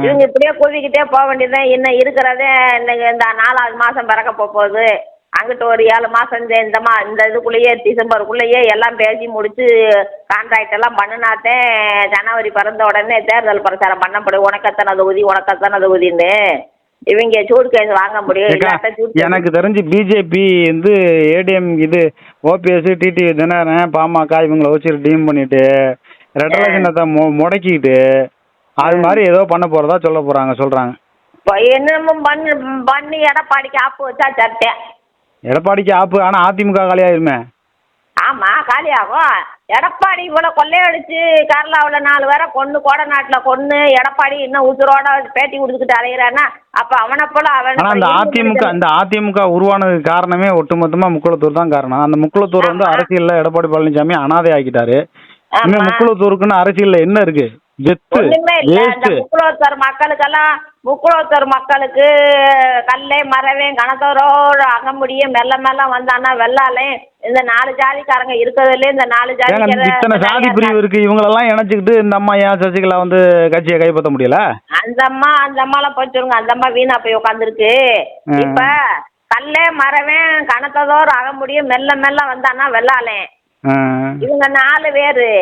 இவங்க இப்படியே கூவிக்கிட்டே போக வேண்டியதுதான். என்ன இருக்கிறதே இன்னைக்கு இந்த 4வது மாசம் பிறக்க போகுது. அங்கிட்டு ஒரு 7 மாசம் இந்த இதுக்குள்ளேயே டிசம்பருக்குள்ளேயே எல்லாம் பேசி முடிச்சு கான்ட்ராக்ட் எல்லாம் பண்ணினாத்தே ஜனவரி பிறந்த உடனே தேர்தல் பிரச்சாரம் பண்ணப்படும். உனக்கத்தான தொகுதின்னு இவங்க சூடு கேஸ் வாங்க முடியும். எனக்கு தெரிஞ்சு பிஜேபி வந்து ஏடிஎம் இது ஓபிஎஸ், டிடிவி தினகரன், பாமக இவங்களை வச்சு டீம் பண்ணிட்டு ரெட்டலை சின்னத்தை முடக்கிட்டு அது மாதிரி ஏதோ பண்ண போகிறதா சொல்கிறாங்க. இப்போ என்னமோ பண்ணி எடப்பாடிக்கு ஆப்பு வச்சா சட்டை. எடப்பாடிக்கு ஆப்பு, ஆனால் அதிமுக காலியாயிருமே. ஆமாம், காலியாகும். எடப்பாடி இவ்வளோ கொள்ளையடிச்சு கேரளாவில் 4 பேரை கொன்று, கோடநாட்டில் கொன்று, எடப்பாடி இன்னும் உசுரோட பேட்டி கொடுத்துக்கிட்டு அலைகிறான்னா அப்போ அவனை போல அவன். ஆனால் அந்த அதிமுக உருவானதுக்கு காரணமே ஒட்டுமொத்தமாக முக்குளத்தூர் தான் காரணம். அந்த முக்குளத்தூர் வந்து அரசியலில் எடப்பாடி பழனிசாமி அனாதை ஆக்கிட்டாரு. இன்னும் முக்குளத்தூருக்குன்னு அரசியலில் என்ன இருக்கு? ஒண்ணுமே இல்ல. இந்த முக்குளத்தூர் மக்களுக்கு கல்லே மரவே கணத்தோரோட அகமுடியும் மெல்ல வந்தானா வெள்ளாலே இந்த 4 ஜாதிக்காரங்க இருக்கிறதுல இந்த 4 இத்தனை ஜாதி பிரிவு இருக்கு. இவங்களெல்லாம் இணைச்சுக்கிட்டு இந்த அம்மா ஏன் சசிகலா வந்து கட்சியை கைப்பற்ற முடியல? அந்த அம்மாலாம் போச்சுருங்க. அந்த அம்மா வீணா போய் உட்காந்துருக்கு. இப்ப கல்லே மரவே கணத்ததோர் அகமுடியும் மெல்ல வந்தானா வெள்ளாலே இவங்க 4 பேரு.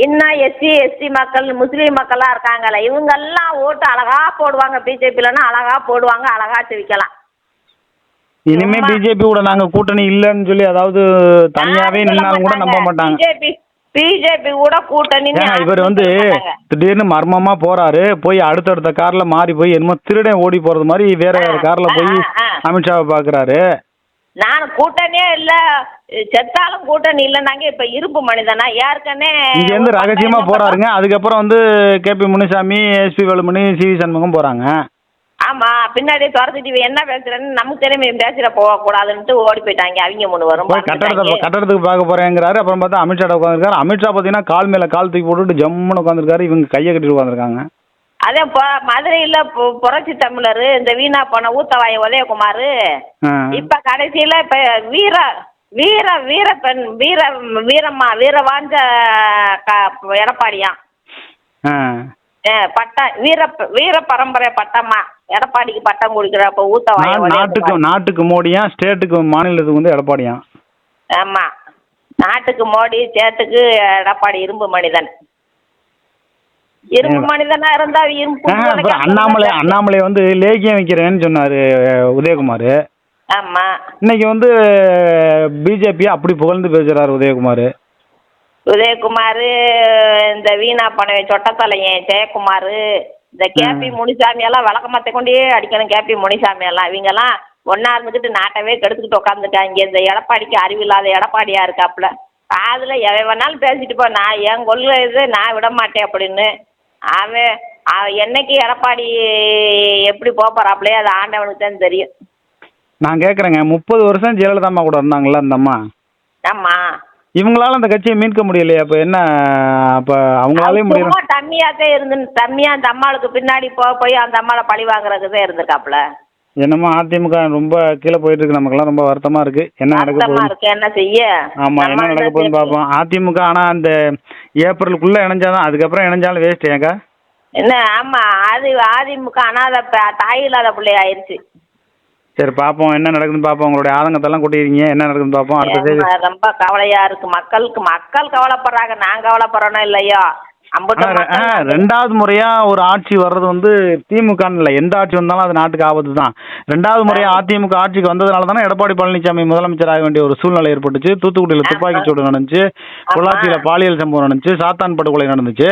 இன்னும் எஸ்சி மக்கள், முஸ்லீம் மக்கள்லாம் இருக்காங்கல்ல, இவங்கெல்லாம் ஓட்டு அழகா போடுவாங்க. பிஜேபிலன்னா அழகா போடுவாங்க, அழகா ஜெயிக்கலாம். இனிமே பிஜேபி கூட நாங்க கூட்டணி இல்லைன்னு சொல்லி அதாவது தனியாவே நின்னாலும் கூட நம்ப மாட்டாங்க. பிஜேபி கூட கூட்டணி. இவர் வந்து திடீர்னு மர்மமா போறாரு, போய் அடுத்தடுத்த கார்ல மாறி போய் என்னமோ திருடன் ஓடி போறது மாதிரி வேற கார்ல போய் அமித்ஷாவை பாக்குறாரு. நான் கூட்டணியே இல்ல, செத்தாலும் கூட்டணி இல்லைன்னாங்க. இப்ப இருப்பு மனிதனா யாருக்கனே இங்க இருந்து ரகசியமா போறாருங்க. அதுக்கப்புறம் வந்து KP Munusamy, SP Velumani, CV Shanmugam போறாங்க. ஆமா, பின்னாடியே துரத்துட்டு என்ன பேசுறேன்னு நமக்கு தெரியுமே, பேசுற போகக்கூடாதுன்ட்டு ஓடி போயிட்டாங்க. அவங்க 3 வரும் கட்டடத்துக்கு பார்க்க போறேங்கிறாரு. அப்புறம் பார்த்தா அமித்ஷா உட்காந்துருக்காரு. அமித்ஷா பாத்தீங்கன்னா கால் மேல கால் தூக்கி போட்டுட்டு ஜம்முன்னு உட்காந்துருக்காரு. இவங்க கையை கட்டிட்டு உட்காந்துருக்காங்க. அதே மதுரையில புரட்சி தமிழர் இந்த வீணா போன ஊத்தவாய உதயகுமார் இப்ப கடைசியில இப்ப வீரவாஞ்ச எடப்பாடியா பட்டம் வீர பரம்பரை பட்டமா எடப்பாடிக்கு பட்டம் கொடுக்கிறப்ப ஊத்தவாய நாட்டுக்கு மோடியா, ஸ்டேட்டுக்கு மாநிலத்துக்கு வந்து எடப்பாடியா. ஆமா, நாட்டுக்கு மோடி, ஸ்டேட்டுக்கு எடப்பாடி. இரும்பு மனிதன் இருந்தா அண்ணாமலை வந்து லேகியம் வைக்கிறேன்னு சொன்னாரு உதயகுமார். ஆமா, இன்னைக்கு வந்து பிஜேபி அப்படி புகழ்ந்து பேசுறாரு உதயகுமார். இந்த வீணா பணவை சொட்டத்தலையன் ஜெயக்குமார், இந்த கேபி முனிசாமி எல்லாம் வழக்கமாத்த கொண்டே அடிக்கணும். கேபி முனிசாமி எல்லாம் இவங்க எல்லாம் ஒன்னா இருந்துகிட்டு நாட்டவே கெடுத்துக்கிட்டு உட்காந்துருக்காங்க. இந்த எடப்பாடிக்கு அறிவில்லாத எடப்பாடியா இருக்காப்புல. அதுல எவன் வேணாலும் பேசிட்டு போ, நான் என் கொள்கை இது, நான் விட மாட்டேன் அப்படின்னு. அவன் என்னைக்கு எடப்பாடி எப்படி போறாப்லையே அது ஆண்டவனுக்கு தான் தெரியும். நான் கேட்குறேங்க, 30 வருஷம் ஜெயலலிதா அம்மா கூட இருந்தாங்களா அந்த அம்மா? ஆமா, இவங்களால அந்த கட்சியை மீட்க முடியலையே. அப்ப என்ன, அப்ப அவங்களாலே முடியல. தம்மியாத்தே தம்மியா அந்த அம்மாளுக்கு பின்னாடி போய் அந்த அம்மாவை பழி வாங்குறதுதான் இருந்திருக்காப்ல. என்னமோ அதிமுக ரொம்ப கீழே போயிட்டு இருக்கு. நமக்கெல்லாம் ரொம்ப வருத்தமா இருக்கு. என்ன நடக்க போகுது, என்ன செய்ய? ஆமா, என்ன நடக்க போகுதுன்னு பாப்போம். அதிமுக ஆனா அந்த ஏப்ரலுக்குள்ள இணைஞ்சாதான், அதுக்கப்புறம் இணைஞ்சாலும் வேஸ்ட் ஏங்க. என்ன, ஆமா, அது அதிமுக அனாத தாய் இல்லாத பிள்ளை ஆயிடுச்சு. சரி பாப்போம் என்ன நடக்குதுன்னு பாப்போம். உங்களுடைய ஆதங்கத்தெல்லாம் கொட்டிருக்கீங்க, என்ன நடக்குதுன்னு பாப்போம். அடுத்த ரொம்ப கவலையா இருக்கு. மக்கள் கவலைப்படுறாங்க, நான் கவலைப்படுறேனோ இல்லையோ. 2வது முறையா ஒரு ஆட்சி வர்றது வந்து திமுக இல்ல, எந்த ஆட்சி வந்தாலும் அது நாட்டுக்கு ஆபத்து தான். 2வது முறையா அதிமுக ஆட்சிக்கு வந்ததுனால தானே எடப்பாடி பழனிசாமி முதலமைச்சர் ஆக வேண்டிய ஒரு சூழ்நிலை ஏற்பட்டுச்சு. தூத்துக்குடியில துப்பாக்கி சூடு நடந்துச்சு, பொள்ளாச்சியில பாலியல் சம்பவம் நடந்துச்சு, சாத்தான் படுகொலை நடந்துச்சு.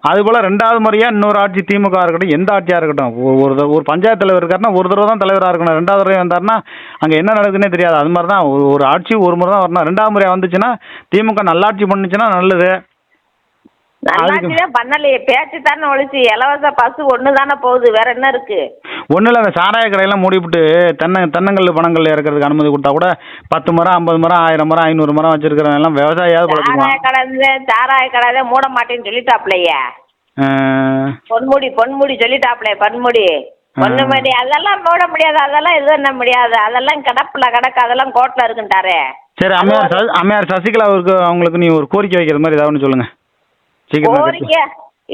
அது போல 2வது முறையா இன்னொரு ஆட்சி திமுக இருக்கட்டும், எந்த ஆட்சியா இருக்கட்டும், ஒரு பஞ்சாயத்து தலைவர் இருக்காருன்னா ஒரு தடவை தான் தலைவராக இருக்கணும். 2வது முறை வந்தாருன்னா அங்க என்ன நடக்குதுன்னே தெரியாது. அது மாதிரி தான் ஒரு ஆட்சி ஒரு முறை தான் வரணும். 2வது முறையா வந்துச்சுன்னா திமுக நல்லாட்சி பண்ணுச்சுன்னா நல்லது. நல்லாட்சிதான் பண்ணலையே, பேச்சு தானே ஒழிச்சு. இலவச பஸ் ஒண்ணு தானே போகுது, வேற என்ன இருக்கு? ஒன்றும் இல்லை, அந்த சாராய கடையெல்லாம் மூடிவிட்டு தென்னங்கல் பனங்கல் இறக்கிறதுக்கு அனுமதி கொடுத்தா கூட 10 மரம் 50 மரம் 1000 மரம் 500 மரம் வச்சிருக்கிறவங்க எல்லாம் விவசாயியாவது பழக்குவான். சாராய கடை மூட மாட்டேன்னு சொல்லிட்டாப்லையே பொன்முடி சொல்லிட்டாப்லையே. பொன்முடி அதெல்லாம் மூட முடியாது, அதெல்லாம் இது பண்ண முடியாது, அதெல்லாம் கிடப்புல கிடக்கு, அதெல்லாம் கோர்ட்ல இருக்குன்ட்டாரே. சரி, அம்மையார் சசிகலாவுக்கு அவங்களுக்கு நீ ஒரு கோரிக்கை வைக்கிற மாதிரி ஏதாவது சொல்லுங்க. கோரிக்கை,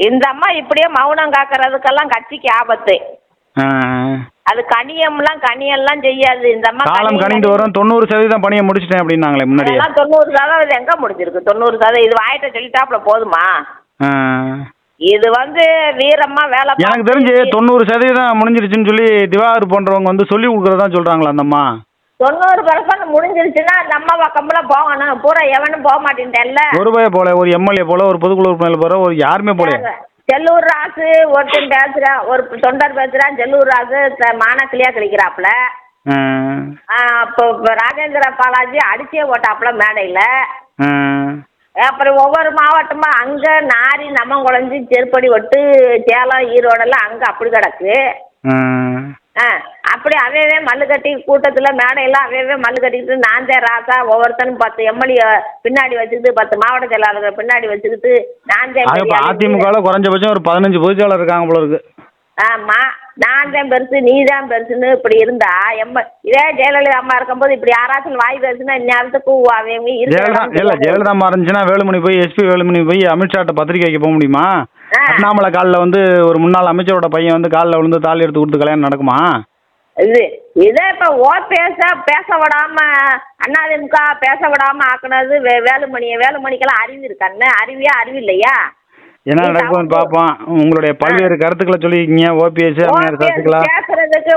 இந்த அம்மா இப்படியே மௌனம் காக்குறதுக்கெல்லாம் கட்சிக்கு ஆபத்து. அது கனியெல்லாம் செய்யாது. இந்த அம்மா காலம் கணிந்து வரும். 90% பணியை முடிச்சிட்டேன் அப்படின்னாங்களே முன்னாடி. 90% எங்க முடிஞ்சிருக்கு? 90% இது வாயிட்ட சொல்லிட்டாப்ல போதுமா? இது வீரம்மா வேலை. எனக்கு தெரிஞ்சு 90% முடிஞ்சிருச்சுன்னு சொல்லி திவாகர் போன்றவங்க சொல்லி கொடுக்குறதா சொல்றாங்களா அந்த அம்மா? 90% முடிஞ்சிருச்சுன்னா அந்த அம்மா பக்கம்லாம் போகணும். பூரா எவனும் போக மாட்டேன்ல. ஒரு பய போல, ஒரு எம்எல்ஏ போல, ஒரு பொதுக்குழு உறுப்பினர் போல, ஒரு யாருமே போல. செல்லூர் ராசு ஒருத்தன் பேசுறான், ஒரு தொண்டர் பேசுறான். செல்லூர் ராசு மானக்கிளியா கழிக்கிறாப்புல. அப்போ ராஜேந்திர பாலாஜி அடிச்சே ஓட்டாப்புல மேடையில. அப்புறம் ஒவ்வொரு மாவட்டமா அங்க நாரி நம்ம குழஞ்சி செருப்படி ஒட்டு சேலம் ஈரோடெல்லாம் அங்க அப்படி கிடக்கு. அப்படி அவையவே மல்லு கட்டி கூட்டத்துல மேடையெல்லாம் அவையவே மல்லு கட்டிக்கிட்டு நான் தான் ராசா ஒவ்வொருத்தனும் 10 எம்எல்ஏ பின்னாடி வச்சுக்கிட்டு 10 மாவட்ட செயலாளர்கள் பின்னாடி வச்சுக்கிட்டு நான் தான் அதிமுக குறைஞ்சபட்சம் ஒரு 15 பொதுச்செயலாளர் இருக்காங்க போல இருக்கு. ஆமா, நான் தான் பெருசு நீ தான் பெருசுன்னு இப்படி இருந்தா இதே ஜெயலலிதா அம்மா இருக்கும்போது இப்படி யாராச்சும் வாய் பேசுனா இந்நேரத்துக்கு அவங்க ஜெயலலிதா அம்மா இருந்துச்சுன்னா வேலுமணி போய் எஸ்பி வேலுமணி போய் அமித்ஷாட்ட பத்திரிக்கை வைக்க போக முடியுமா? அண்ணாமலை காலில் வந்து ஒரு முன்னாள் அமைச்சரோட பையன் வந்து காலில் விழுந்து தாலி எடுத்து கொடுத்து கல்யாணம் நடக்குமா? இதே இப்ப ஓபிஎஸ் பேச விடாம அதிமுக பேச விடாம ஆக்குனது வேலுமணிக்கெல்லாம் அறிவு இருக்கான்னு அறிவு இல்லையா? என்ன நடக்கும்னு பார்ப்போம். உங்களுடைய பல்வேறு கருத்துக்களை சொல்லியிருக்கீங்க. ஓபிஎஸ் சசிகலா பேசுறதுக்கு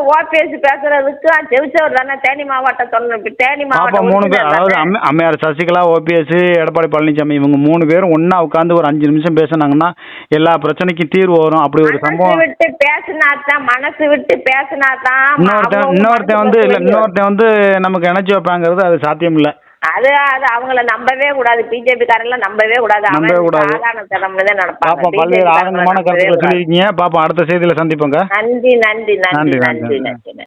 ஜெயிச்சவர் தானே தேனி மாவட்டம். தேனி மாவட்டம் 3 பேர், அதாவது அம்மையார் சசிகலா, ஓபிஎஸ், எடப்பாடி பழனிசாமி இவங்க 3 பேரும் ஒன்னா உட்காந்து ஒரு 5 நிமிஷம் பேசினாங்கன்னா எல்லா பிரச்சனைக்கும் தீர்வு வரும். அப்படி ஒரு சம்பவம் விட்டு பேசினாதான் மனசு விட்டு பேசினாதான். இன்னொருத்தன் வந்து நமக்கு இணைச்சி வைப்பாங்கிறது அது சாத்தியம் இல்லை. அது அவங்கள நம்பவே கூடாது. பிஜேபி காரெல்லாம் நம்பவே கூடாது. சாதாரண திறமைதான் நடப்பாங்க. பல்வேறு ஆரம்பமான கருத்துக்களை சொல்லியிருக்கீங்க. பாப்போம், அடுத்த செய்தியில சந்திப்போங்க. நன்றி.